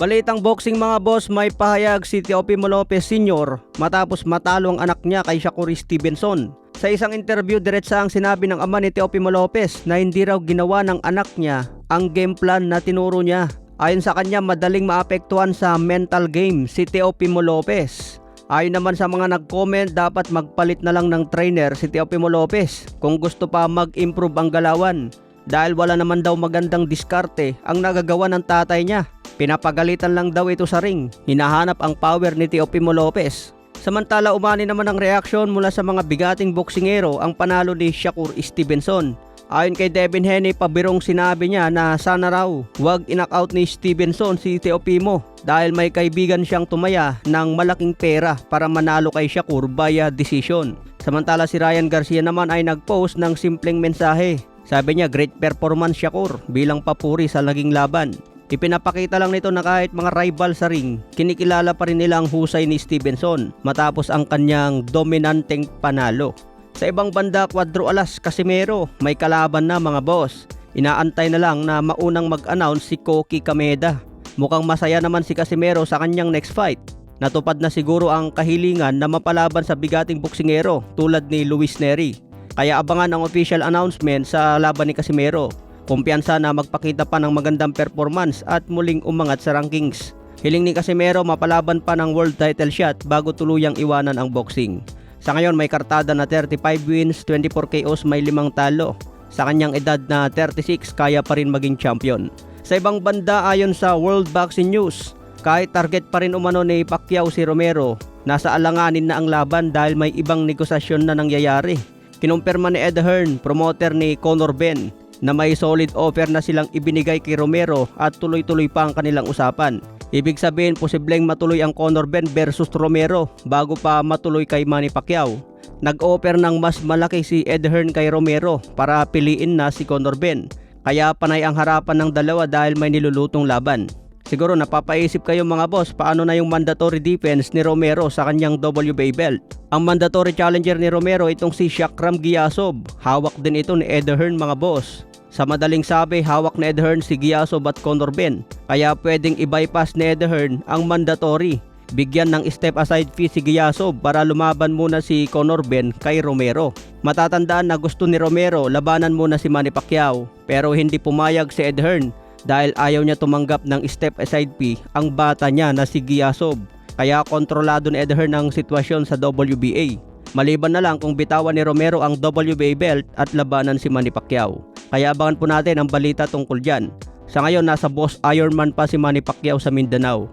Balitang boxing mga boss, may pahayag si Teofimo Lopez Sr. matapos matalo ang anak niya kay Shakur Stevenson. Sa isang interview, diretsahang sinabi ng ama ni Teofimo Lopez na hindi raw ginawa ng anak niya ang game plan na tinuro niya. Ayon sa kanya, madaling maapektuhan sa mental game si Teofimo Lopez. Ayon naman sa mga nag-comment, dapat magpalit na lang ng trainer si Teofimo Lopez kung gusto pa mag-improve ang galawan. Dahil wala naman daw magandang diskarte ang nagagawa ng tatay niya. Pinapagalitan lang daw ito sa ring. Hinahanap ang power ni Teofimo Lopez. Samantala, umani naman ang reaksyon mula sa mga bigating boksingero ang panalo ni Shakur Stevenson. Ayon kay Devin Haney, pabirong sinabi niya na sana raw wag in-knockout ni Stevenson si Teofimo dahil may kaibigan siyang tumaya ng malaking pera para manalo kay Shakur via decision. Samantala, si Ryan Garcia naman ay nag-post ng simpleng mensahe. Sabi niya, great performance Shakur bilang papuri sa naging laban. Ipinapakita lang nito na kahit mga rival sa ring, kinikilala pa rin nila ang husay ni Stevenson matapos ang kanyang dominanteng panalo. Sa ibang banda, Cuadro Alas Casimero, may kalaban na mga boss. Inaantay na lang na maunang mag-announce si Koki Kameda. Mukhang masaya naman si Casimero sa kanyang next fight. Natupad na siguro ang kahilingan na mapalaban sa bigating boksingero tulad ni Luis Nery. Kaya abangan ang official announcement sa laban ni Casimero. Kumpiyansa na magpakita pa ng magandang performance at muling umangat sa rankings. Hiling ni Casimero mapalaban pa ng world title shot bago tuluyang iwanan ang boxing. Sa ngayon may kartada na 35 wins, 24 KOs, may 5 talo. Sa kanyang edad na 36, kaya pa rin maging champion. Sa ibang banda, ayon sa World Boxing News, kahit target pa rin umano ni Pacquiao si Romero, nasa alanganin na ang laban dahil may ibang negosasyon na nangyayari. Kinumpirma ni Ed Hearn, promoter ni Conor Benn, na may solid offer na silang ibinigay kay Romero at tuloy-tuloy pa ang kanilang usapan. Ibig sabihin, posibleng matuloy ang Conor Benn versus Romero bago pa matuloy kay Manny Pacquiao. Nag-offer ng mas malaki si Ed Hearn kay Romero para piliin na si Conor Benn. Kaya panay ang harapan ng dalawa dahil may nilulutong laban. Siguro napapaisip kayo mga boss, paano na yung mandatory defense ni Romero sa kanyang WBA belt? Ang mandatory challenger ni Romero itong si Shakram Giyasov. Hawak din ito ni Ed Hearn mga boss. Sa madaling sabi, hawak ni Ed Hearn si Giyasov at Conor Benn. Kaya pwedeng i-bypass ni Ed Hearn ang mandatory. Bigyan ng step aside fee si Giyasov para lumaban muna si Conor Benn kay Romero. Matatandaan na gusto ni Romero labanan muna si Manny Pacquiao, pero hindi pumayag si Ed Hearn dahil ayaw niya tumanggap ng step aside fee ang bata niya na si Giyasov. Kaya kontrolado ni Ed Hearn ang sitwasyon sa WBA. Maliban na lang kung bitawan ni Romero ang WBA belt at labanan si Manny Pacquiao. Kaya abangan po natin ang balita tungkol dyan. Sa ngayon, nasa Boss Ironman pa si Manny Pacquiao sa Mindanao.